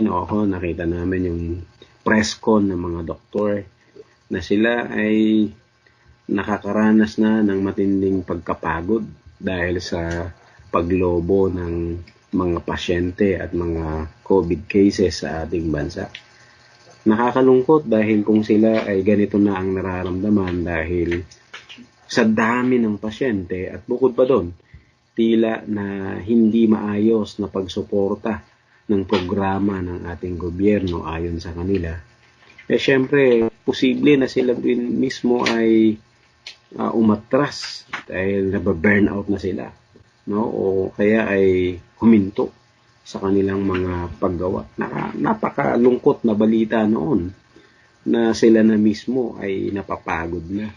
ako, nakita namin yung press con ng mga doktor na sila ay nakakaranas na ng matinding pagkapagod dahil sa paglobo ng mga pasyente at mga COVID cases sa ating bansa. Nakakalungkot dahil kung sila ay ganito na ang nararamdaman dahil sa dami ng pasyente at bukod pa doon, tila na hindi maayos na pagsuporta ng programa ng ating gobyerno ayon sa kanila. Syempre, posible na sila mismo ay umatras dahil nababurnout na sila, no? O kaya ay huminto sa kanilang mga paggawa. Napakalungkot na balita noon na sila na mismo ay napapagod na.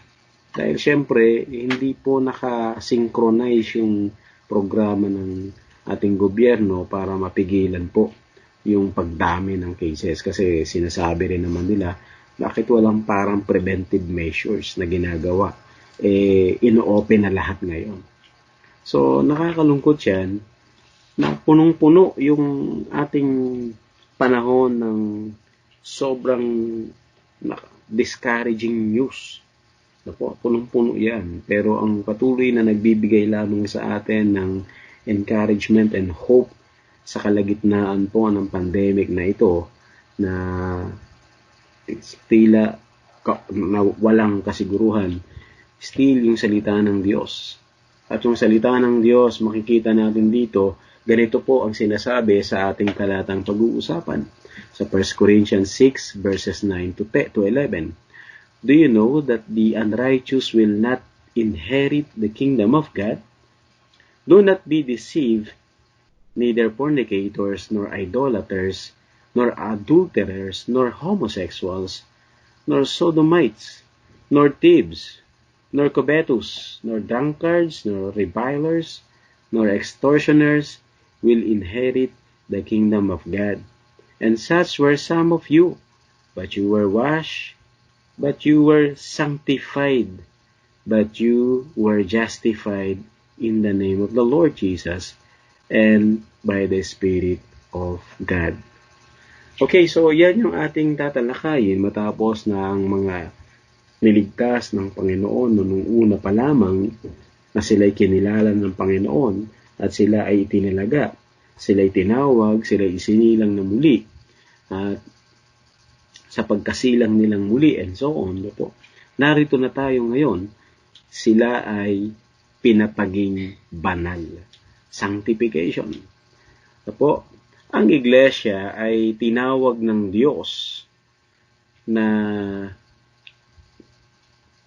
Dahil syempre, hindi po naka-synchronize yung programa ng ating gobyerno para mapigilan po yung pagdami ng cases. Kasi sinasabi rin naman nila, bakit walang parang preventive measures na ginagawa? Ino-open na lahat ngayon. So, nakakalungkot yan na punong-puno yung ating panahon ng sobrang discouraging news. Punong-puno yan. Pero ang patuloy na nagbibigay lamang sa atin ng encouragement and hope sa kalagitnaan po ng pandemic na ito na tila na walang kasiguruhan, still yung salita ng Diyos. At yung salita ng Diyos, makikita natin dito, ganito po ang sinasabi sa ating talatang pag-uusapan sa 1 Corinthians 6 verses 9 to 11. Do you know that the unrighteous will not inherit the kingdom of God? Do not be deceived, neither fornicators, nor idolaters, nor adulterers, nor homosexuals, nor sodomites, nor thieves, nor covetous, nor drunkards, nor revilers, nor extortioners will inherit the kingdom of God. And such were some of you, but you were washed, but you were sanctified, but you were justified in the name of the Lord Jesus and by the Spirit of God. Okay, so yan yung ating tatalakayin matapos na ang mga niligtas ng Panginoon noong una pa lamang na sila'y kinilala ng Panginoon at sila ay itinalaga, sila'y tinawag, sila'y isinilang na muli at sa pagkasilang nilang muli and so on. Narito na tayo ngayon, sila ay pinapaging banal. Sanctification. Ang iglesia ay tinawag ng Diyos na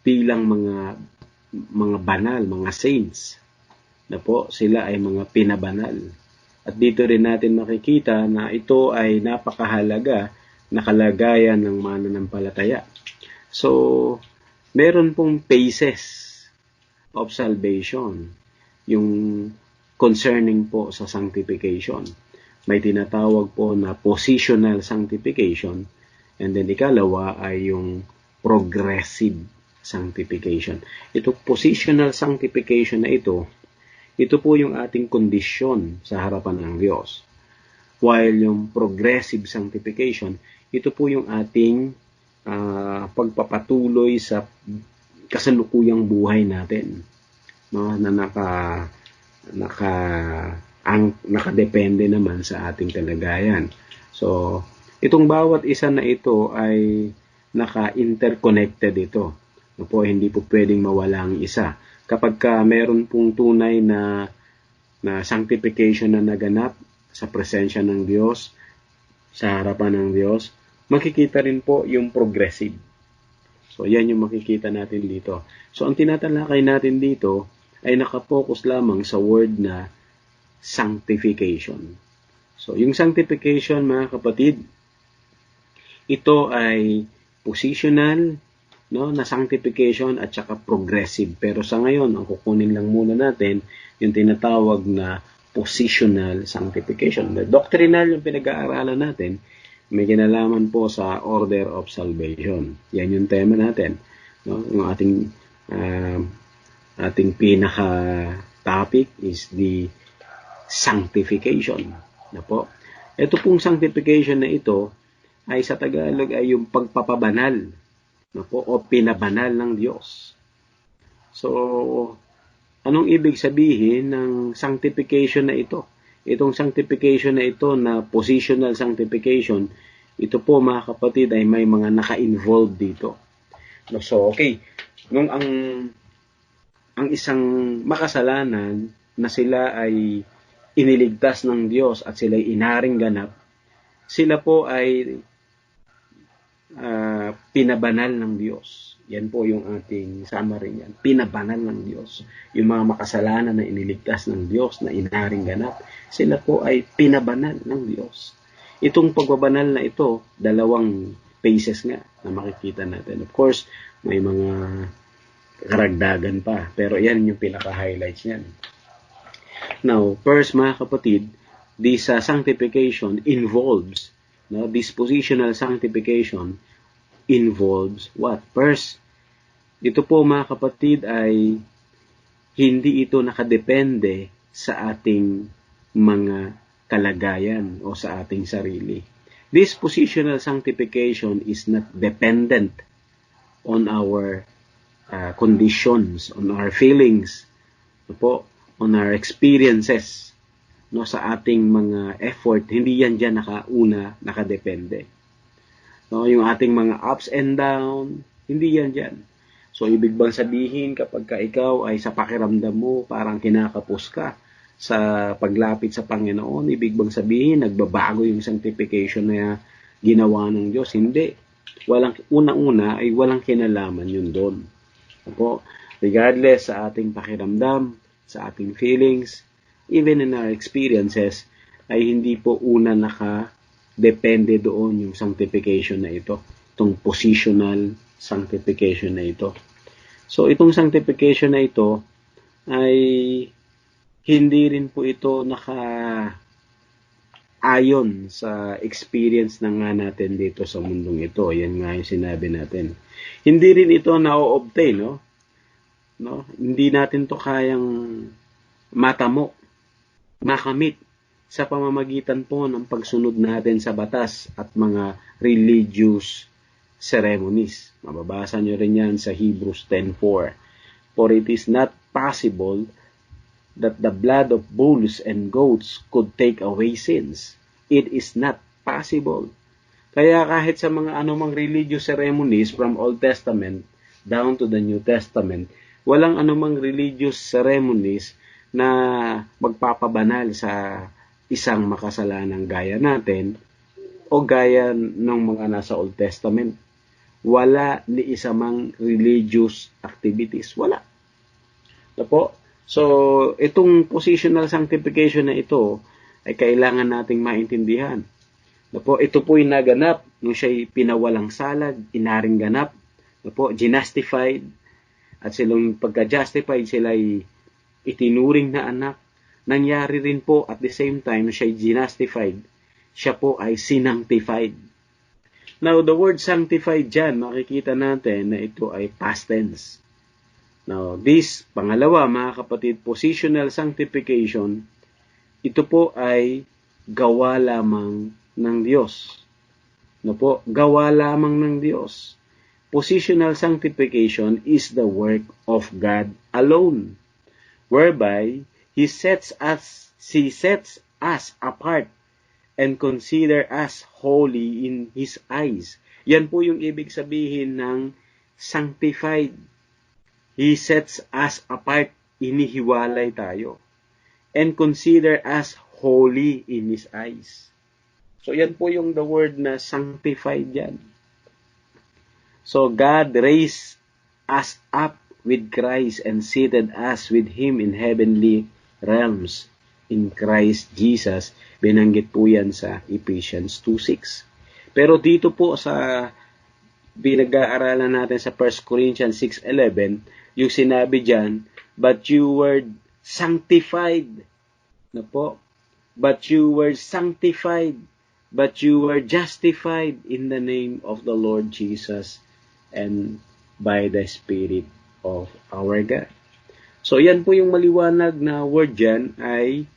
bilang mga banal, mga saints. Sila ay mga pinabanal. At dito rin natin makikita na ito ay napakahalaga na kalagayan ng mananampalataya. So, meron pong phases of salvation, yung concerning po sa sanctification. May tinatawag po na positional sanctification, and then ikalawa ay yung progressive sanctification. Ito positional sanctification na ito po yung ating kondisyon sa harapan ng Diyos. While yung progressive sanctification, ito po yung ating pagpapatuloy sa kasalukuyang buhay natin, no? Na nakadepende naman sa ating kalagayan. So, itong bawat isa na ito ay naka-interconnected ito. Hindi po pwedeng mawala ang isa. Kapag meron pong tunay na sanctification na naganap sa presensya ng Diyos, sa harapan ng Diyos, makikita rin po yung progressive. So, yan yung makikita natin dito. So, ang tinatalakay natin dito ay nakapokus lamang sa word na sanctification. So, yung sanctification, mga kapatid, ito ay positional, no, na sanctification at saka progressive. Pero sa ngayon, ang kukunin lang muna natin yung tinatawag na positional sanctification. Doctrinal yung pinag-aaralan natin, may kinalaman po sa order of salvation. Yan yung tema natin. No? Yung ating pinaka-topic is the sanctification. Ito pong sanctification na ito ay sa Tagalog ay yung pagpapabanal, no po, o pinabanal ng Diyos. So, anong ibig sabihin ng sanctification na ito? Itong sanctification na ito na positional sanctification, ito po mga kapatid ay may mga naka-involve dito. So, okay. Nung ang isang makasalanan na sila ay iniligtas ng Diyos at sila ay inaring ganap, sila po ay pinabanal ng Diyos. Yan po yung ating summary niyan. Pinabanal ng Diyos. Yung mga makasalanan na iniligtas ng Diyos na inaring ganap, sila po ay pinabanal ng Diyos. Itong pagbabanal na ito, dalawang phases nga na makikita natin. Of course, may mga karagdagan pa. Pero yan yung pinaka-highlights niyan. Now, first mga kapatid, this sanctification involves, this positional sanctification involves what? First, ito po mga kapatid ay hindi ito nakadepende sa ating mga kalagayan o sa ating sarili. This positional sanctification is not dependent on our conditions, on our feelings, on our experiences, sa ating mga effort. Hindi yan dyan nakadepende. Yung ating mga ups and down, hindi yan dyan. So, ibig bang sabihin kapag ikaw ay sa pakiramdam mo, parang kinakapos ka sa paglapit sa Panginoon, ibig bang sabihin, nagbabago yung sanctification na ginawa ng Diyos? Hindi. Unang-una ay walang kinalaman yun doon. Regardless sa ating pakiramdam, sa ating feelings, even in our experiences, ay hindi po depende doon yung sanctification na ito, itong positional sanctification na ito. So, itong sanctification na ito ay hindi rin po ito ayon sa experience na nga natin dito sa mundong ito. Yan nga yung sinabi natin. Hindi rin ito na-obtain, no? Hindi natin to kayang makamit sa pamamagitan po ng pagsunod natin sa batas at mga religious ceremonies. Mababasa nyo rin yan sa Hebrews 10:4. For it is not possible that the blood of bulls and goats could take away sins. It is not possible. Kaya kahit sa mga anumang religious ceremonies from Old Testament down to the New Testament, walang anumang religious ceremonies na magpapabanal sa isang makasalanang gaya natin o gaya ng mga nasa Old Testament. Wala ni isa mang religious activities. Wala. So, itong positional sanctification na ito ay kailangan nating maintindihan. Ito po'y naganap nung siya'y pinawalang salag, inaring ganap, ginastified, at silang pagka-justified sila'y itinuring na anak. Nangyari rin po at the same time siya'y justified, siya po ay sanctified. Now, the word sanctified dyan, makikita natin na ito ay past tense. Now, this, pangalawa mga kapatid, positional sanctification, ito po ay gawa lamang ng Diyos. Gawa lamang ng Diyos. Positional sanctification is the work of God alone, whereby He sets us apart and consider us holy in His eyes. Yan po yung ibig sabihin ng sanctified. He sets us apart, inihiwalay tayo, and consider us holy in His eyes. So yan po yung the word na sanctified yan. So God raised us up with Christ and seated us with Him in heavenly realms in Christ Jesus. Binanggit po yan sa Ephesians 2:6. Pero dito po sa pinag-aaralan natin sa 1 Corinthians 6:11, yung sinabi dyan, but you were sanctified. But you were sanctified. But you were justified in the name of the Lord Jesus and by the Spirit of our God. So, yan po yung maliwanag na word dyan ay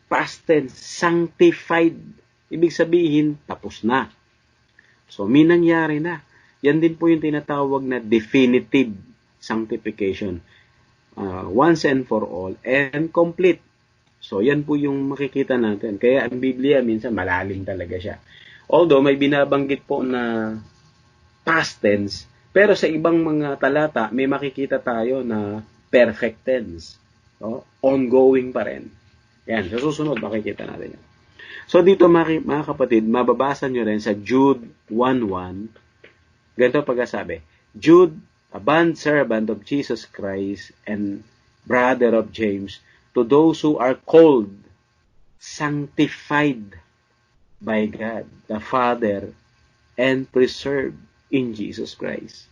past tense, sanctified. Ibig sabihin, tapos na. So, may nangyari na. Yan din po yung tinatawag na definitive sanctification. Once and for all and complete. So, yan po yung makikita natin. Kaya ang Biblia minsan malalim talaga siya. Although may binabanggit po na past tense, pero sa ibang mga talata may makikita tayo na perfect tense. So, ongoing pa rin. Yan, sa susunod makikita natin yan. So dito mga kapatid, mababasa nyo rin sa Jude 1:1. Ganito pagkasabi, Jude, a bondservant of Jesus Christ and brother of James, to those who are called, sanctified by God, the Father, and preserved in Jesus Christ.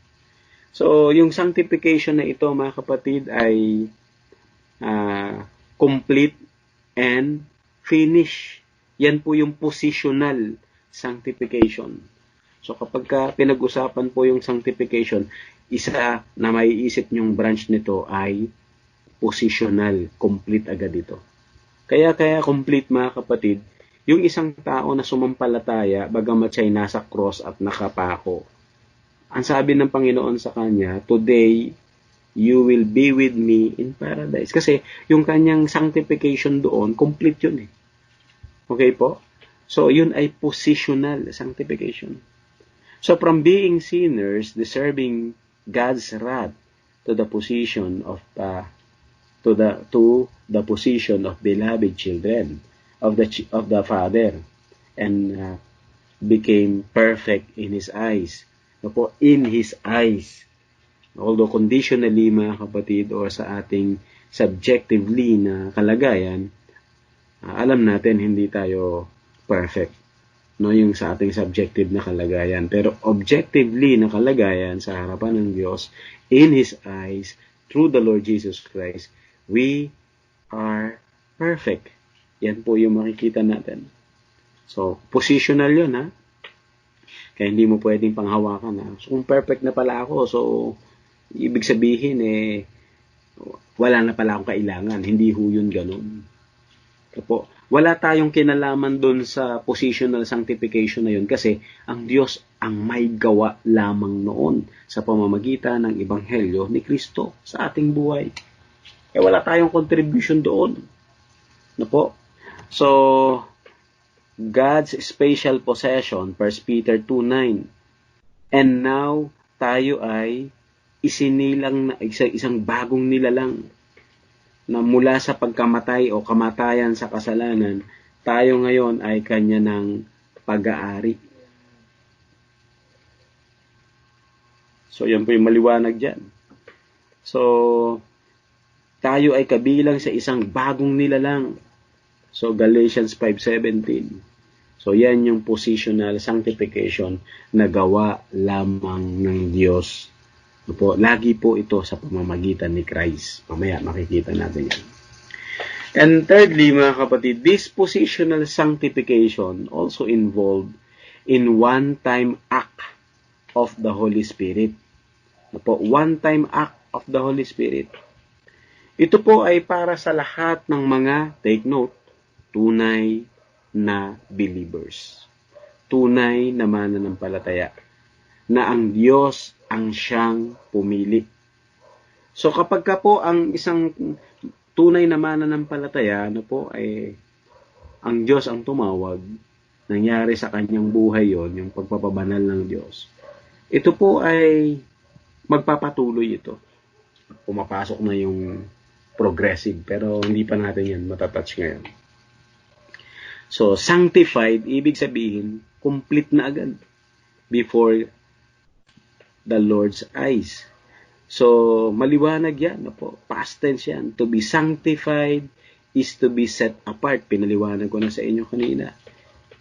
So, yung sanctification na ito, mga kapatid, ay complete and finish. Yan po yung positional sanctification. So, kapag pinag-usapan po yung sanctification, isa na maiisip nyong branch nito ay positional, complete agad ito. Kaya complete, mga kapatid, yung isang tao na sumampalataya, bagamat siya'y nasa cross at nakapako, ang sabi ng Panginoon sa kanya, today, you will be with me in paradise. Kasi yung kanyang sanctification doon, complete yun eh. Okay po? So, yun ay positional sanctification. So, from being sinners, deserving God's wrath to the position of to the position of beloved children of the Father, and became perfect in His eyes. Po, in His eyes. Although conditionally, mga kapatid, o sa ating subjectively na kalagayan, alam natin hindi tayo perfect, no, yung sa ating subjective na kalagayan, pero objectively na kalagayan sa harapan ng Diyos, in His eyes, through the Lord Jesus Christ, we are perfect. Yan po yung makikita natin. So, positional yun, ha? Kaya hindi mo pwedeng panghawakan, ha? So, kung perfect na pala ako, so ibig sabihin wala na pala akong kailangan. Hindi ho yun ganun. Po, wala tayong kinalaman doon sa positional sanctification na yun kasi ang Diyos ang may gawa lamang noon sa pamamagitan ng Ebanghelyo ni Kristo sa ating buhay. Kaya wala tayong contribution doon. No po? So, God's special possession, 1 Peter 2:9. And now, tayo ay isinilang na isang bagong nilalang na mula sa pagkamatay o kamatayan sa kasalanan, tayo ngayon ay kanya ng pag-aari. So, yan po yung maliwanag dyan. So, tayo ay kabilang sa isang bagong nilalang. So, Galatians 5:17. So, yan yung positional sanctification na gawa lamang ng Diyos. Po, lagi po ito sa pamamagitan ni Christ. Mamaya makikita natin yan. And thirdly, mga kapatid, this positional sanctification also involved in one-time act of the Holy Spirit. Po, one-time act of the Holy Spirit. Ito po ay para sa lahat ng mga, take note, tunay na believers. Tunay na mananampalataya. Na ang Diyos ang siyang pumili. So kapag ka po ang isang tunay na mananampalataya, ay ang Diyos ang tumawag, nangyari sa kanyang buhay yon, yung pagpapabanal ng Diyos. Ito po ay magpapatuloy ito. Pumapasok na yung progressive, pero hindi pa natin yan matatouch ngayon. So, sanctified, ibig sabihin, complete na agad before the Lord's eyes. So, maliwanag yan. Past tense yan. To be sanctified is to be set apart. Pinaliwanag ko na sa inyo kanina.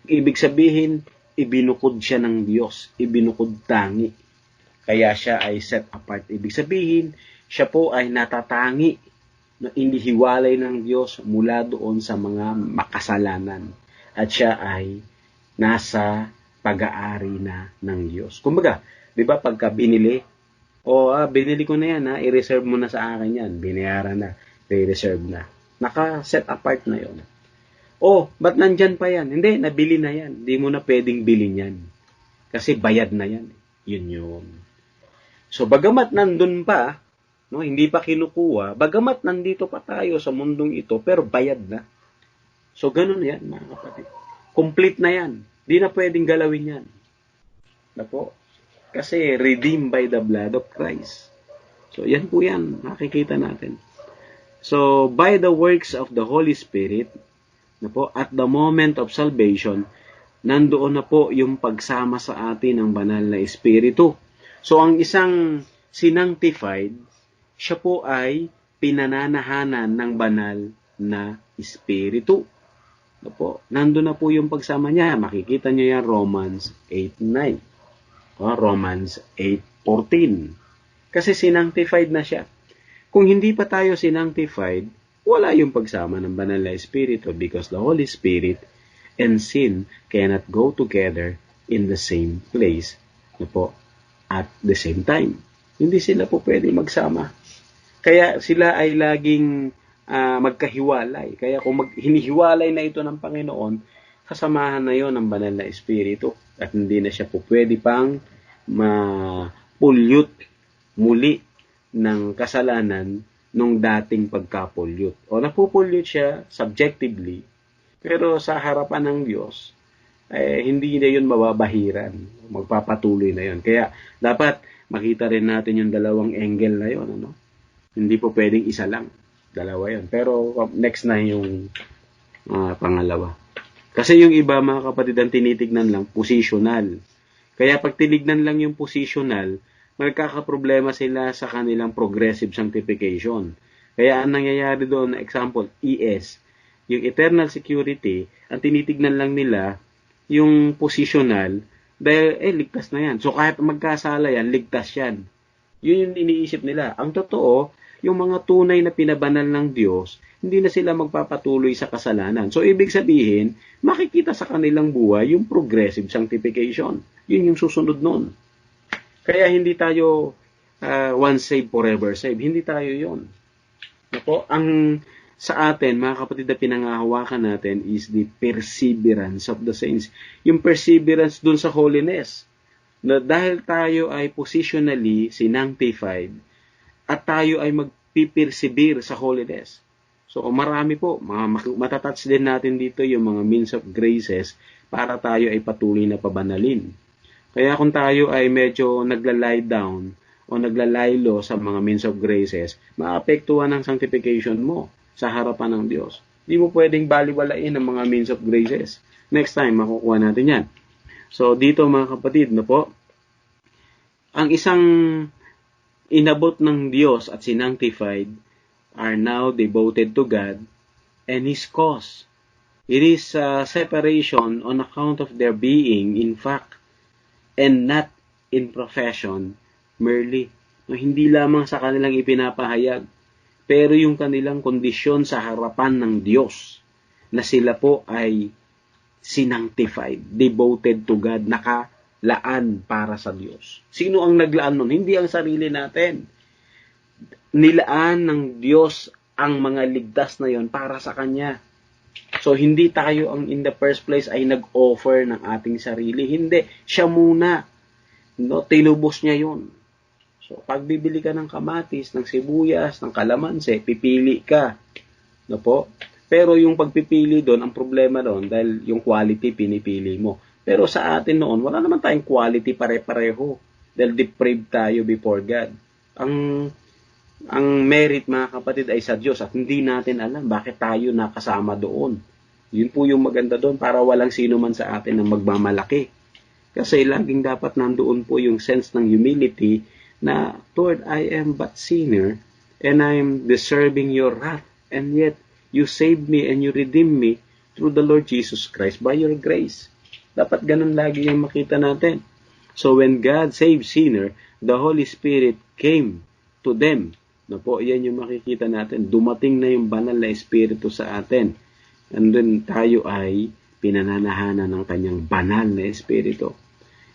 Ibig sabihin, ibinukod siya ng Diyos. Ibinukod tangi. Kaya siya ay set apart. Ibig sabihin, siya po ay natatangi na inihiwalay ng Diyos mula doon sa mga makasalanan. At siya ay nasa pag-aari na ng Diyos. Kumbaga, di ba pagka binili, binili ko na yan, i-reserve mo na sa akin yan. Binayaran na, i-reserve na. Naka-set apart na yon. Oh, ba't nandyan pa yan? Hindi, nabili na yan. Hindi mo na pwedeng bilhin yan. Kasi bayad na yan. Yun yun. So, bagamat nandun pa, no, hindi pa kinukuha, bagamat nandito pa tayo sa mundong ito, pero bayad na. So, ganun yan, mga kapatid. Complete na yan. Di na pwedeng galawin yan. Napo? Kasi redeemed by the blood of Christ. So, yan po yan. Makikita natin. So, by the works of the Holy Spirit, napo, at the moment of salvation, nandoon na po yung pagsama sa atin ng banal na Espiritu. So, ang isang sinangtified, siya po ay pinananahanan ng banal na Espiritu. Nandun na po yung pagsama niya. Makikita niyo yan Romans 8:9. Romans 8:14. Kasi sinangtified na siya. Kung hindi pa tayo sinangtified, wala yung pagsama ng banal na Espiritu because the Holy Spirit and sin cannot go together in the same place at the same time. Hindi sila po pwede magsama. Kaya sila ay laging magkahiwalay. Kaya kung hinihiwalay na ito ng Panginoon, kasamahan na yon ng banal na Espiritu at hindi na siya po pwede pang ma-pollute muli ng kasalanan nung dating pagka-pollute. O napupollute siya subjectively, pero sa harapan ng Diyos, hindi na yun mababahiran. Magpapatuloy na yun. Kaya dapat makita rin natin yung dalawang angle na yun. Ano? Hindi po pwedeng isa lang. Dalawa yun. Pero next na yung pangalawa. Kasi yung iba, mga kapatid, ang tinitignan lang, positional. Kaya pag tinignan lang yung positional, magkakaproblema sila sa kanilang progressive sanctification. Kaya ang nangyayari doon, example, ES, yung eternal security, ang tinitignan lang nila, yung positional, dahil ligtas na yan. So kahit magkasala yan, ligtas yan. Yun yung iniisip nila. Ang totoo, yung mga tunay na pinabanal ng Diyos, hindi na sila magpapatuloy sa kasalanan. So ibig sabihin, makikita sa kanilang buhay yung progressive sanctification. Yun yung susunod nun. Kaya hindi tayo once saved, forever saved. Hindi tayo yun. Ang sa atin, mga kapatid, na pinangahawakan natin is the perseverance of the saints. Yung perseverance dun sa holiness. Na dahil tayo ay positionally sinangtified at tayo ay magpipersevere sa holiness. So marami po, matatouch din natin dito yung mga means of graces para tayo ay patuloy na pabanalin. Kaya kung tayo ay medyo nagla-lie down o naglalaylo sa mga means of graces, maapektuhan ang sanctification mo sa harapan ng Diyos. Hindi mo pwedeng baliwalain ang mga means of graces. Next time, makukuha natin yan. So, dito mga kapatid, ang isang inabot ng Diyos at sinangtified are now devoted to God and His cause. It is separation on account of their being, in fact, and not in profession merely. Hindi lamang sa kanilang ipinapahayag, pero yung kanilang kondisyon sa harapan ng Diyos na sila po ay sinangtified, devoted to God, nakalaan para sa Diyos. Sino ang naglaan nun? Hindi ang sarili natin. Nilaan ng Diyos ang mga ligtas na yon para sa Kanya. So, hindi tayo ang in the first place ay nag-offer ng ating sarili. Hindi. Siya muna. Tinubos niya yun. So, pag bibili ka ng kamatis, ng sibuyas, ng kalamansi, pipili ka. Pero yung pagpipili doon, ang problema doon, dahil yung quality pinipili mo. Pero sa atin noon, wala naman tayong quality pare-pareho. Dahil depraved tayo before God. Ang merit, mga kapatid, ay sa Diyos at hindi natin alam bakit tayo nakasama doon. Yun po yung maganda doon para walang sino man sa atin na magmamalaki. Kasi laging dapat nandoon po yung sense ng humility na, Lord, I am but sinner and I am deserving your wrath and yet you saved me and you redeemed me through the Lord Jesus Christ by your grace. Dapat ganun lagi yung makita natin. So when God saved sinner, the Holy Spirit came to them. Yan yung makikita natin. Dumating na yung banal na Espiritu sa atin. And then tayo ay pinananahanan ng kanyang banal na Espiritu.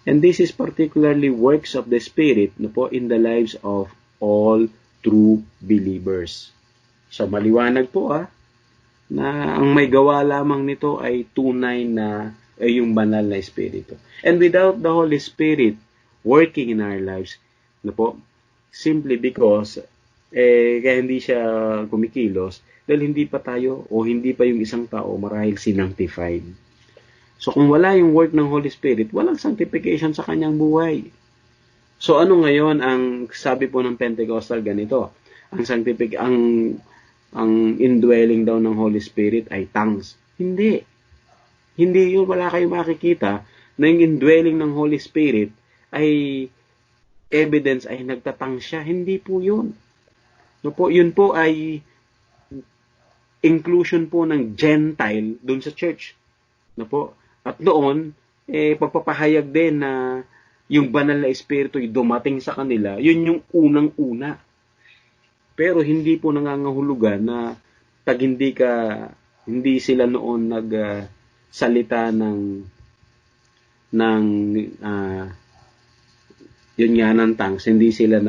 And this is particularly works of the Spirit in the lives of all true believers. So maliwanag po na ang may gawa lamang nito ay tunay na ay yung banal na Espiritu. And without the Holy Spirit working in our lives, na po, simply because kaya hindi siya kumikilos dahil hindi pa tayo o hindi pa yung isang tao marahil sinangtified. So kung wala yung work ng Holy Spirit, walang sanctification sa kanyang buhay. So ano ngayon ang sabi po ng Pentecostal ganito? Ang indwelling daw ng Holy Spirit ay tongues. Hindi. Hindi yun, wala kayong makikita na yung indwelling ng Holy Spirit ay evidence ay nagtatang siya. Hindi po yun. No po, yun po ay inclusion po ng Gentile dun sa church. No po? At doon, pagpapahayag din na yung banal na Espiritu ay dumating sa kanila, yun yung unang-una. Pero hindi po nangangahulugan na pag hindi sila noon nagsalita yun nga ng tongues, hindi sila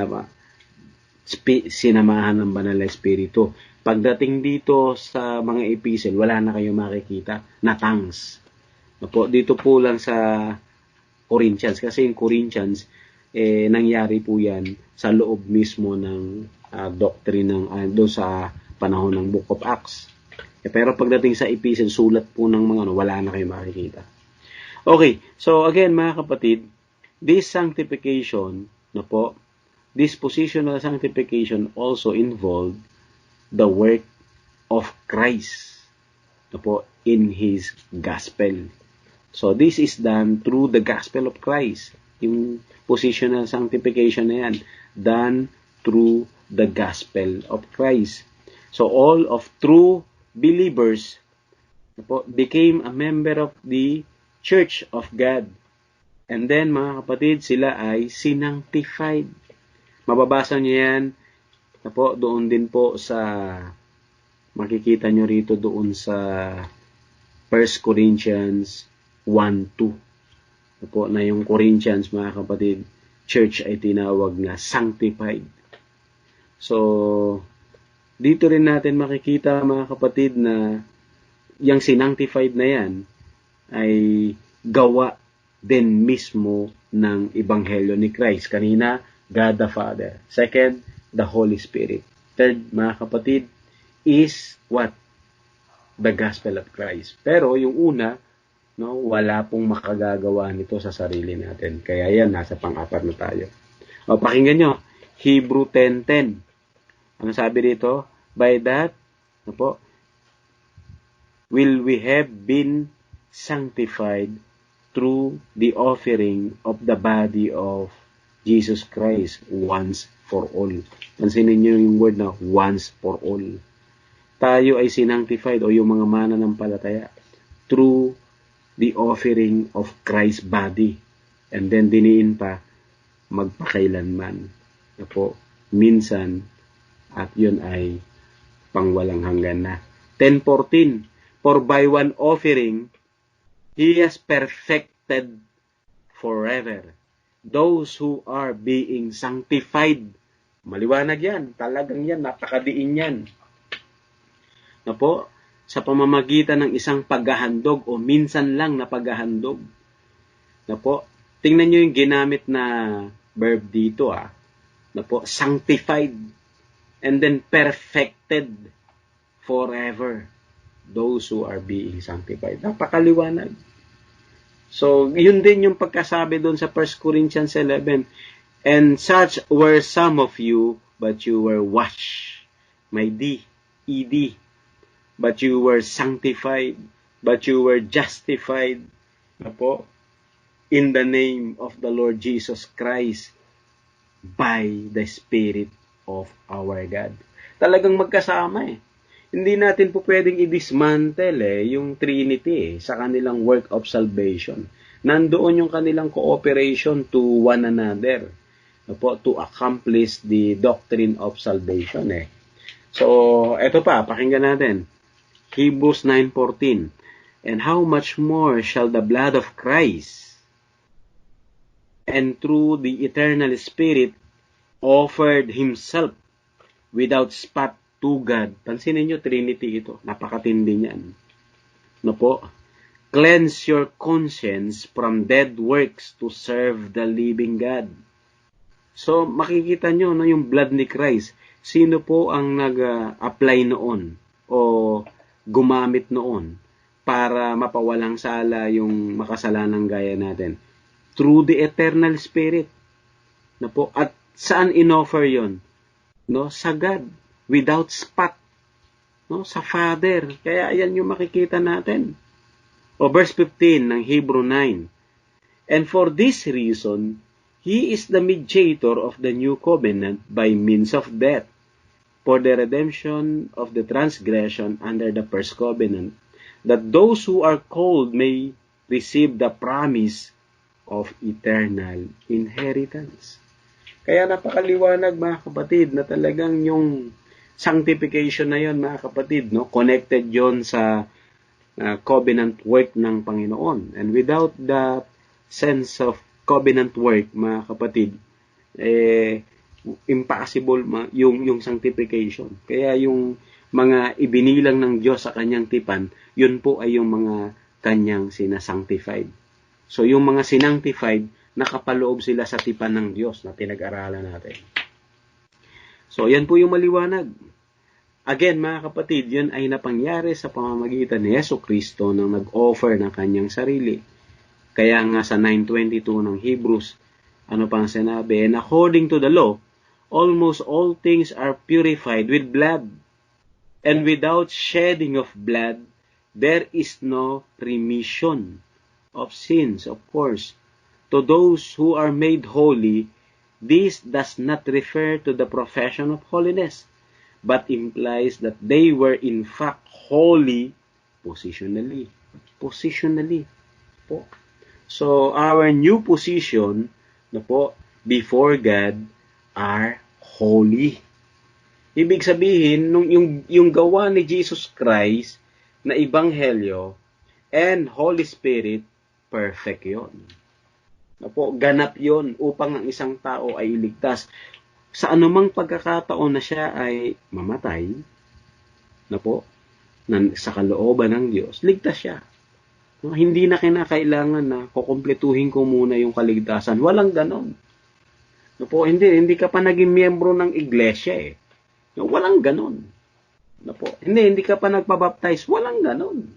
sinamahan ng banal na Espiritu. Pagdating dito sa mga epistle, wala na kayong makikita na tongues. Dito po lang sa Corinthians, kasi yung Corinthians, nangyari po yan sa loob mismo ng doctrine doon sa panahon ng Book of Acts. Pero pagdating sa epistle, sulat po ng mga wala na kayong makikita. Okay, so again mga kapatid, this sanctification, this positional sanctification also involved the work of Christ in His gospel. So this is done through the gospel of Christ. Yung positional sanctification na yan, done through the gospel of Christ. So all of true believers became a member of the Church of God. And then mga kapatid, sila ay sinangtified. Mababasa niyo yan doon din po sa makikita nyo rito doon sa 1 Corinthians 1:2. Na yung Corinthians, mga kapatid, church ay tinawag na sanctified. So, dito rin natin makikita, mga kapatid, na yung sinangtified na yan ay gawa din mismo ng Ebanghelyo ni Christ. Kanina, God the Father. Second, the Holy Spirit. Third, mga kapatid, is what? The gospel of Christ. Pero yung una, wala pong makagagawa nito sa sarili natin. Kaya yan, nasa pang-apat na tayo. Pakinggan nyo, Hebrew 10:10. Ano sabi dito? By that, will we have been sanctified through the offering of the body of Jesus Christ once for all. Pansinin nyo yung word na once for all. Tayo ay sinangtified o yung mga mananampalataya through the offering of Christ's body. And then diniin pa, magpakailanman. Minsan, at yun ay pangwalang hanggan na. 10:14, for by one offering, He has perfected forever those who are being sanctified. Maliwanag yan. Talagang yan. Napakadiin yan. Sa pamamagitan ng isang paghahandog o minsan lang na paghahandog. Tingnan nyo yung ginamit na verb dito. Sanctified and then perfected forever those who are being sanctified. Napakaliwanag. So, yun din yung pagkasabi doon sa 1 Corinthians 11. And such were some of you, but you were washed. May D, ED. But you were sanctified, but you were justified. In the name of the Lord Jesus Christ, by the Spirit of our God. Talagang magkasama Hindi natin po pwedeng i-dismantle yung Trinity sa kanilang work of salvation. Nandoon yung kanilang cooperation to one another to accomplish the doctrine of salvation. So, eto pa, pakinggan natin. Hebrews 9:14. And how much more shall the blood of Christ and through the eternal Spirit offered Himself without spot to God. Pansinin nyo, Trinity ito. Napakatindi niyan. No po? Cleanse your conscience from dead works to serve the living God. So, makikita nyo, no, yung blood ni Christ. Sino po ang nag-apply noon o gumamit noon para mapawalang sala yung makasalanang gaya natin? Through the eternal Spirit. No po? At saan inoffer yon? No? Sa God. Without spot. No? Sa Father. Kaya ayan yung makikita natin. O verse 15 ng Hebrew 9. And for this reason, He is the mediator of the new covenant by means of death, for the redemption of the transgression under the first covenant, that those who are called may receive the promise of eternal inheritance. Kaya napakaliwanag, mga kapatid, na talagang yung sanctification na yon, mga kapatid, no, connected yon sa covenant work ng Panginoon. And without the sense of covenant work, mga kapatid, impossible yung sanctification. Kaya yung mga ibinilang ng Diyos sa kanyang tipan, yun po ay yung mga kanyang sinasanctified. So yung mga sinanctified, nakapaloob sila sa tipan ng Diyos na pinag-aralan natin. So yan po yung maliwanag. Again, mga kapatid, yun ay napangyari sa pamamagitan ni Yesu Kristo nang nag-offer ng kanyang sarili. Kaya nga sa 9:22 ng Hebrews, ano pang sinabi? And according to the law, almost all things are purified with blood. And without shedding of blood, there is no remission of sins. Of course, to those who are made holy, this does not refer to the profession of holiness, but implies that they were in fact holy positionally. Positionally po. So, our new position na po, before God, are holy. Ibig sabihin, yung gawa ni Jesus Christ na Ebanghelyo and Holy Spirit, perfect yon. Na po, ganap yon upang ang isang tao ay iligtas. Sa anumang pagkakataon na siya ay mamatay, na po, sa kalooban ng Diyos, ligtas siya. No, hindi na kinakailangan na kukumpletuhin ko muna yung kaligtasan. Walang ganon. No po, hindi ka pa naging miyembro ng iglesia eh. No, walang ganon. No po, hindi ka pa nagpabaptize. Walang ganon.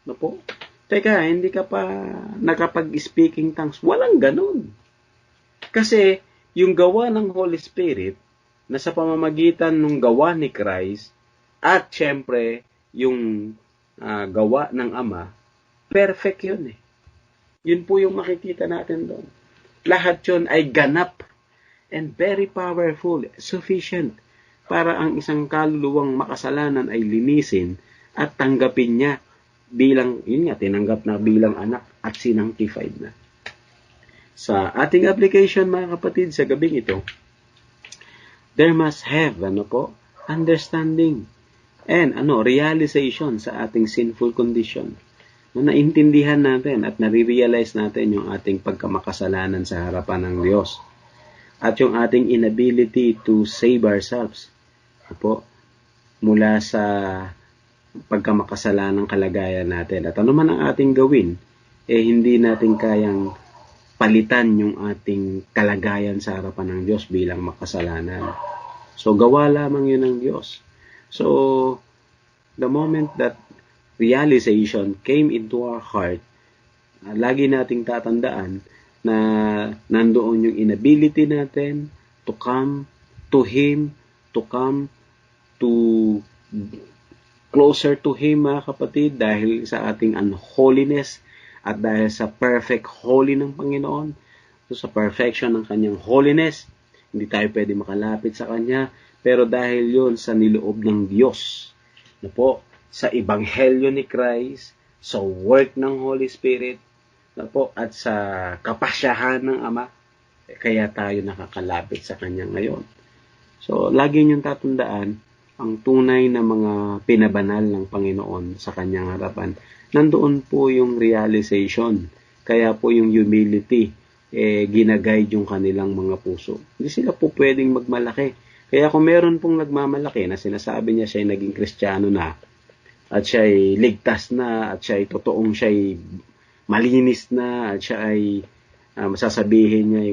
No po, teka, hindi ka pa nakapag-speaking tongues. Walang ganon. Kasi yung gawa ng Holy Spirit na sa pamamagitan ng gawa ni Christ at syempre yung gawa ng Ama, perfect yun eh. Yun po yung makikita natin doon. Lahat yun ay ganap and very powerful, sufficient para ang isang kaluluwang makasalanan ay linisin at tanggapin niya bilang, yun nga, tinanggap na bilang anak at sinangtified na. Sa ating application, mga kapatid, sa gabing ito, there must have, understanding and realization sa ating sinful condition. Na naintindihan natin at nare-realize natin yung ating pagkamakasalanan sa harapan ng Diyos. At yung ating inability to save ourselves. Mula sa pagkamakasalanang kalagayan natin. At ano man ang ating gawin, hindi natin kayang palitan yung ating kalagayan sa harapan ng Diyos bilang makasalanan. So, gawa lamang yun ng Diyos. So, the moment that realization came into our heart, lagi nating tatandaan na nandoon yung inability natin to come to Him, to come to closer to Him, mga kapatid, dahil sa ating unholiness at dahil sa perfect holy ng Panginoon. So, sa perfection ng Kanyang holiness, hindi tayo pwede makalapit sa Kanya, pero dahil yun sa niloob ng Diyos, sa Ebanghelyo ni Christ, sa work ng Holy Spirit, at sa kapasyahan ng Ama, kaya tayo nakakalapit sa Kanya ngayon. So, lagi niyong tatandaan, ang tunay na mga pinabanal ng Panginoon sa Kanyang harapan, nandoon po yung realization, kaya po yung humility, ginaguide yung kanilang mga puso. Hindi sila po pwedeng magmalaki, Kaya kung meron pong nagmamalaki na sinasabi niya siya'y naging Kristiyano na, at siya'y ligtas na, at siya'y totoong siya'y malinis na, at siya ay masasabihin niya ay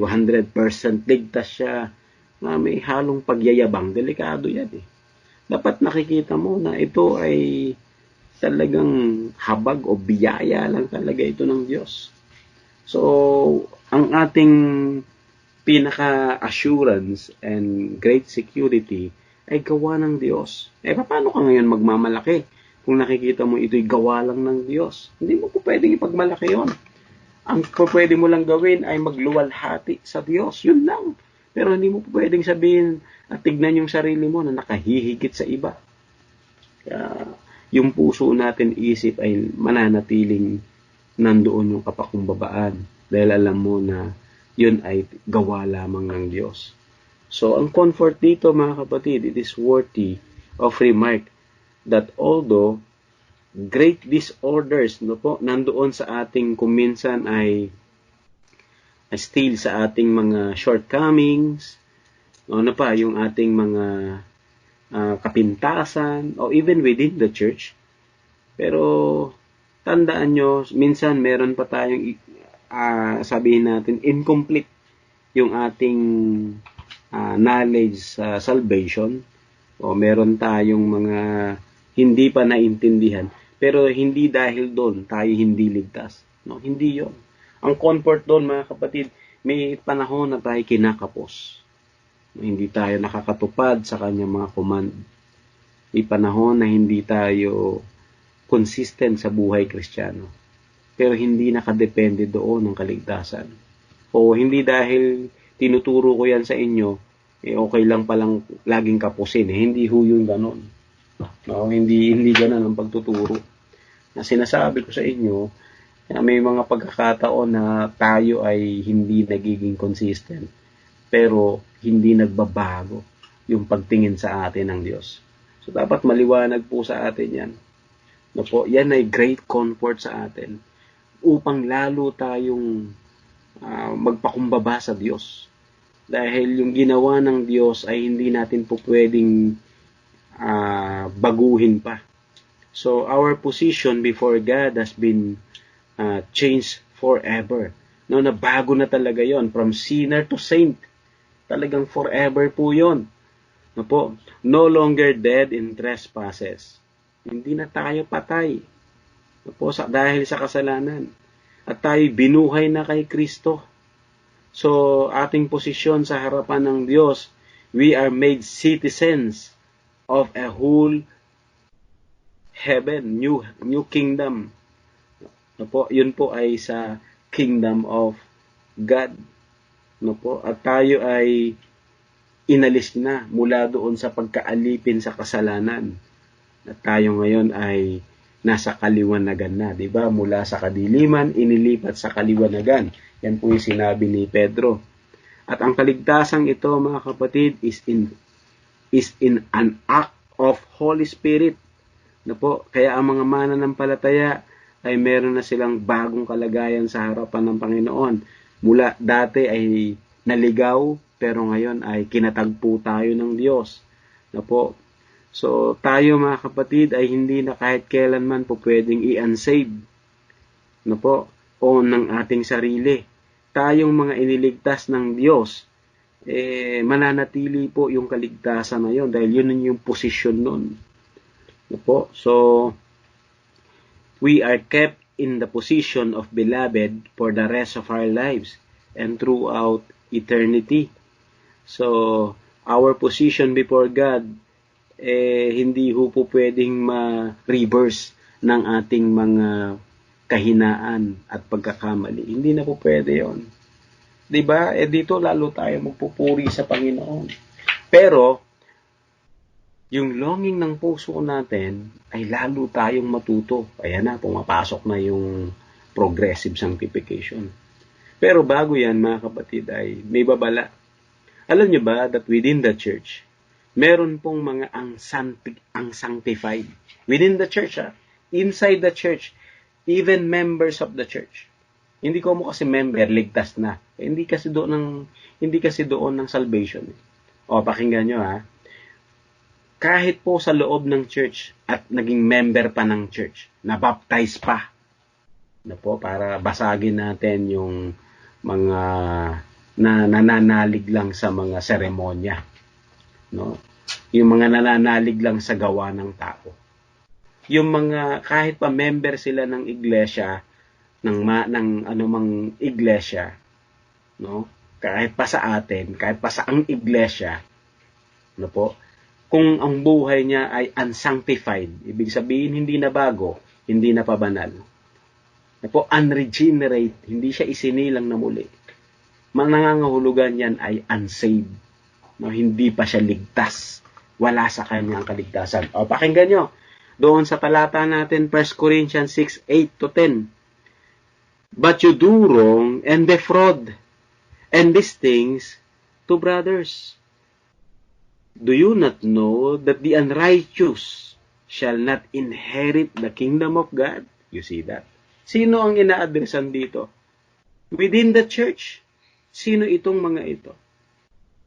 100% ligtas siya, na may halong pagyayabang, delikado yan eh. Dapat nakikita mo na ito ay talagang habag o biyaya lang talaga ito ng Diyos. So, ang ating pinaka-assurance and great security ay gawa ng Diyos. Paano ka ngayon magmamalaki kung nakikita mo ito'y gawa lang ng Diyos? Hindi mo po pwedeng ipagmalaki yon. Ang pwede mo lang gawin ay magluwalhati sa Diyos. Yun lang. Pero hindi mo po pwedeng sabihin at tignan yung sarili mo na nakahihigit sa iba. Kaya, yung puso natin isip ay mananatiling nandoon yung kapakumbabaan. Dahil alam mo na yun ay gawa lamang ng Diyos. So, ang comfort dito mga kapatid, it is worthy of remark that although great disorders nandoon sa ating kuminsan ay still sa ating mga shortcomings, yung ating mga kapintasan, o even within the church. Pero, tandaan nyo, minsan meron pa tayong sabihin natin, incomplete yung ating knowledge sa salvation, o meron tayong mga hindi pa naintindihan, pero hindi dahil doon tayo hindi ligtas. No, hindi yon. Ang comfort doon mga kapatid, may panahon na tayo kinakapos. Hindi tayo nakakatupad sa kanyang mga command. May panahon na hindi tayo consistent sa buhay Kristiyano. Pero hindi nakadepende doon ng kaligtasan. O hindi dahil tinuturo ko yan sa inyo, okay lang palang laging kapusin. Hindi ho yung ganon. No, hindi ganon ang pagtuturo. Na sinasabi ko sa inyo, may mga pagkakataon na tayo ay hindi nagiging consistent. Pero hindi nagbabago yung pagtingin sa atin ng Diyos. So dapat maliwanag po sa atin yan. No po, yan ay great comfort sa atin upang lalo tayong magpakumbaba sa Diyos. Dahil yung ginawa ng Diyos ay hindi natin po pwedeng baguhin pa. So our position before God has been changed forever. No, nabago na talaga yon, from sinner to saint. Talagang forever po yon. No po, no longer dead in trespasses. Hindi na tayo patay. No po, dahil sa kasalanan. At tayo binuhay na kay Kristo. So, ating posisyon sa harapan ng Diyos, we are made citizens of a whole heaven, new kingdom. No po, yun po ay sa kingdom of God. No po, at tayo ay inalis na mula doon sa pagkaalipin sa kasalanan. At tayo ngayon ay nasa kaliwanagan na, di ba? Mula sa kadiliman, inilipat sa kaliwanagan. Yan po yung sinabi ni Pedro. At ang kaligtasang ito, mga kapatid, is in an act of Holy Spirit. No po? Kaya ang mga mananampalataya ay meron na silang bagong kalagayan sa harapan ng Panginoon. Mula dati ay naligaw, pero ngayon ay kinatagpo tayo ng Diyos. No po? So, tayo mga kapatid ay hindi na kahit kailanman po pwedeng i-unsave. No po? O ng ating sarili. Tayong mga iniligtas ng Diyos, mananatili po yung kaligtasan na yun dahil yun yung posisyon nun. No po? So, we are kept in the position of beloved for the rest of our lives and throughout eternity. So, our position before God, hindi ho po pwedeng ma-reverse ng ating mga kahinaan at pagkakamali. Hindi na po pwede yon. Diba? Dito lalo tayo magpupuri sa Panginoon. Pero, yung longing ng puso natin ay lalo tayong matuto. Ayan na, pumapasok na yung progressive sanctification. Pero bago yan, mga kapatid, ay may babala. Alam nyo ba that within the church, meron pong mga ang sanctified. Within the church, inside the church, even members of the church. Hindi ko mo kasi member, ligtas na. Hindi kasi doon ng salvation. O, pakinggan nyo kahit po sa loob ng church at naging member pa ng church, na-baptize pa, na po, para basagin natin yung mga nananalig lang sa mga seremonya, no? Yung mga nananalig lang sa gawa ng tao. Yung mga kahit pa member sila ng iglesia, ng anumang iglesia, no? Kahit pa sa atin, kahit pa sa ang iglesia, no po, kung ang buhay niya ay unsanctified, ibig sabihin hindi na bago, hindi na pabanal, no po, unregenerate, hindi siya isinilang na muli, nangangahulugan yan ay unsaved, no? Hindi pa siya ligtas, wala sa kanyang kaligtasan. O, pakinggan nyo, doon sa talata natin, 1 Corinthians 6:8-10. But you do wrong and defraud, and these things to brothers. Do you not know that the unrighteous shall not inherit the kingdom of God? You see that? Sino ang ina-addressan dito? Within the church. Sino itong mga ito?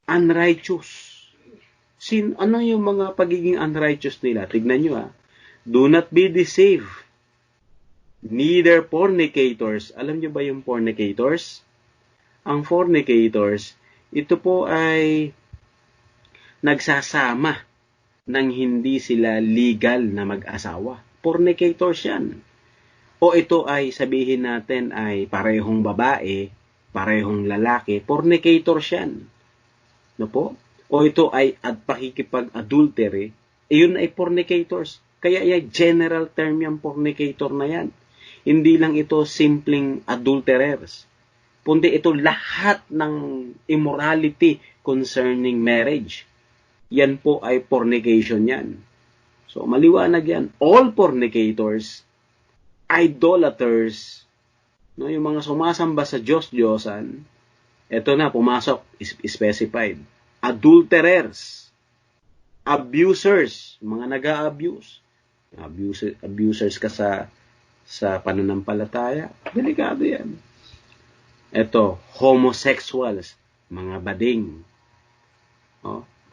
Unrighteous. Ano yung mga pagiging unrighteous nila? Tignan nyo, do not be deceived. Neither fornicators. Alam nyo ba yung fornicators? Ang fornicators, ito po ay nagsasama nang hindi sila legal na mag-asawa. Fornicators yan. O ito ay sabihin natin ay parehong babae, parehong lalaki, fornicators yan. No po? O ito ay pakikipag-adultery, yun ay fornicators. Kaya yung general term yung fornicator na yan. Hindi lang ito simpleng adulterers. Kundi ito lahat ng immorality concerning marriage. Yan po ay fornication yan. So, maliwanag yan. All fornicators, idolaters, no, yung mga sumasamba sa Diyos-Diyosan, ito na, pumasok, specified. Adulterers, abusers, mga nag-a-abuse. Abusers ka sa pananampalataya, delikado yan. Ito, homosexuals, mga bading,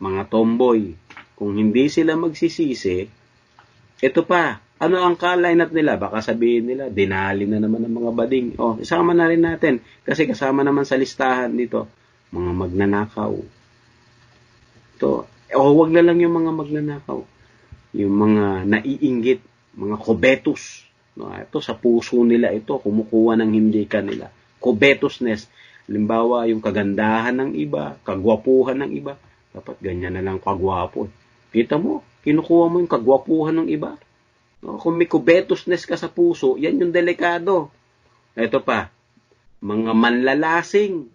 mga tomboy. Kung hindi sila magsisisi, ito pa, ano ang ka-lineup nila? Baka sabihin nila, dinali na naman ng mga bading. Isama na rin natin, kasi kasama naman sa listahan dito, mga magnanakaw. Wag na lang yung mga magnanakaw. Yung mga naiinggit, mga covetous. Ito, sa puso nila ito, kumukuha ng hindi kanila. Covetousness. Halimbawa, yung kagandahan ng iba, kagwapuhan ng iba. Dapat ganyan na lang kagwapo. Kita mo, kinukuha mo yung kagwapuhan ng iba. Kung may covetousness ka sa puso, yan yung delikado. Ito pa, mga manlalasing,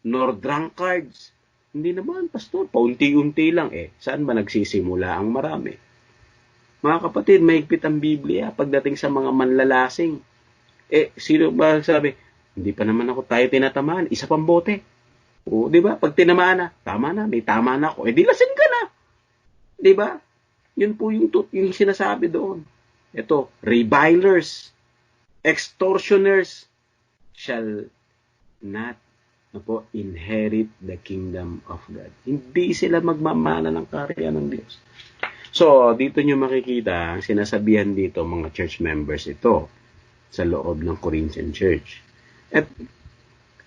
nor drunkards. Hindi naman, pastor, paunti-unti lang. Saan ba nagsisimula ang marami? Mga kapatid, mahigpit ang Biblia pagdating sa mga manlalasing. Sino ba sabi? Hindi pa naman ako tayo tinatamaan. Isa pang bote. Di ba? Pag tinamaan na, tama na, may tama na ako. Di lasing ka na. Di ba? Yun po yung sinasabi doon. Ito, revilers, extortioners shall not inherit the kingdom of God. Hindi sila magmamana ng kaharian ng Diyos. So, dito nyo makikita, ang sinasabihan dito, mga church members ito, sa loob ng Corinthian Church. At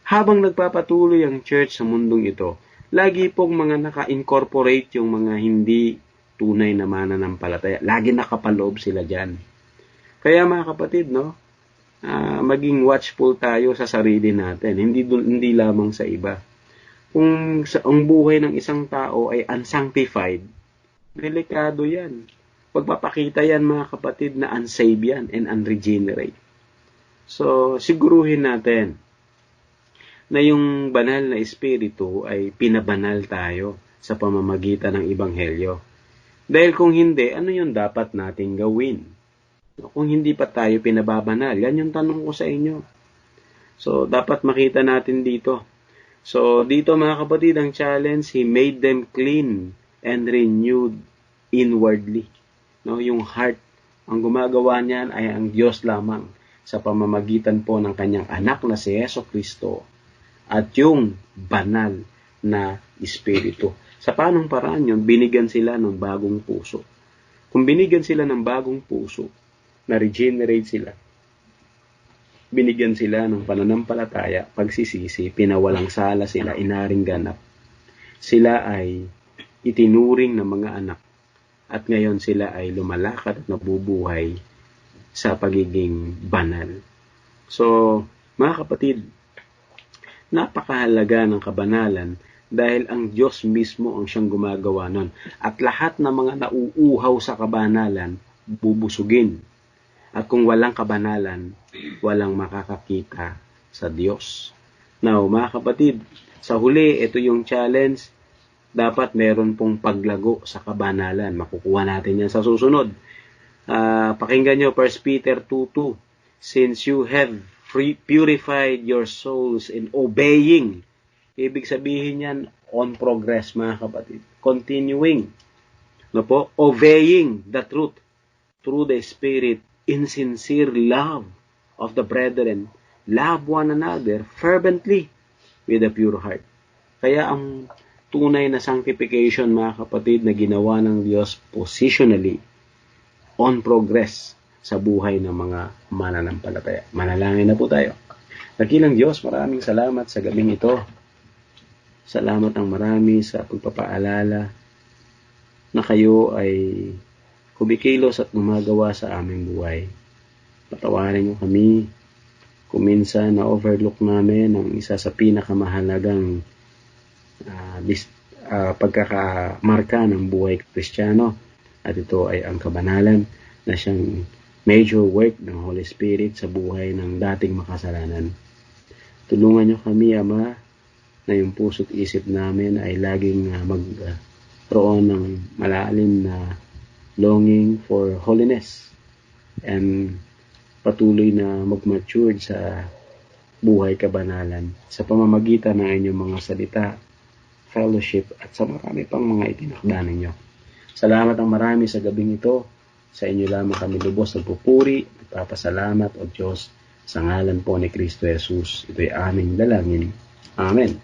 habang nagpapatuloy ang church sa mundong ito, lagi pong mga naka-incorporate yung mga hindi tunay na mananampalataya. Lagi nakapaloob sila dyan. Kaya mga kapatid, maging watchful tayo sa sarili natin, hindi lamang sa iba. Kung ang buhay ng isang tao ay unsanctified, delikado yan. Pagpapakita yan mga kapatid na unsaved yan and unregenerate. So, siguruhin natin na yung banal na espiritu ay pinabanal tayo sa pamamagitan ng Ebanghelyo. Dahil kung hindi, ano yung dapat nating gawin? Kung hindi pa tayo pinababanal, yan yung tanong ko sa inyo. So, dapat makita natin dito. So, dito mga kapatid, ang challenge, He made them clean and renewed inwardly. Yung heart, ang gumagawa niyan ay ang Diyos lamang sa pamamagitan po ng kanyang anak na si Jesucristo at yung banal na espiritu. Sa paanong paraan yun? Binigyan sila ng bagong puso. Kung binigyan sila ng bagong puso, na-regenerate sila, binigyan sila ng pananampalataya, pagsisisi, pinawalang sala sila, inaring ganap, sila ay itinuring ng mga anak at ngayon sila ay lumalakad at nabubuhay sa pagiging banal. So, mga kapatid, napakahalaga ng kabanalan dahil ang Diyos mismo ang siyang gumagawa nun. At lahat ng mga nauuhaw sa kabanalan, bubusugin. At kung walang kabanalan, walang makakakita sa Diyos. Now, mga kapatid, sa huli, ito yung challenge. Dapat meron pong paglago sa kabanalan. Makukuha natin yan sa susunod. Pakinggan nyo 1 Peter 2:2. Since you have purified your souls in obeying. Ibig sabihin yan, on progress, mga kapatid. Continuing. No po? Obeying the truth through the Spirit in sincere love of the brethren. Love one another fervently with a pure heart. Kaya ang tunay na sanctification, mga kapatid, na ginawa ng Diyos positionally on progress sa buhay ng mga mananampalataya. Manalangin na po tayo. Dakilang Diyos, maraming salamat sa gabing ito. Salamat ang marami sa pagpapaalala na kayo ay kumikilos at gumagawa sa aming buhay. Patawarin niyo kami kung minsan na-overlook namin ang isa sa pinakamahalagang pagkakamarka ng buhay Kristiyano. At ito ay ang kabanalan na siyang major work ng Holy Spirit sa buhay ng dating makasalanan. Tulungan niyo kami, Ama, na yung puso't isip namin ay laging magroon ng malalim na longing for holiness and patuloy na mag-mature sa buhay kabanalan sa pamamagitan ng inyong mga salita, fellowship, at sa marami pang mga itinakda ninyo. Salamat ang marami sa gabing ito. Sa inyo lamang kami lubos nagpupuri, nagpapasalamat, O Diyos, sa ngalan po ni Kristo Jesus. Ito'y aming dalangin. Amen.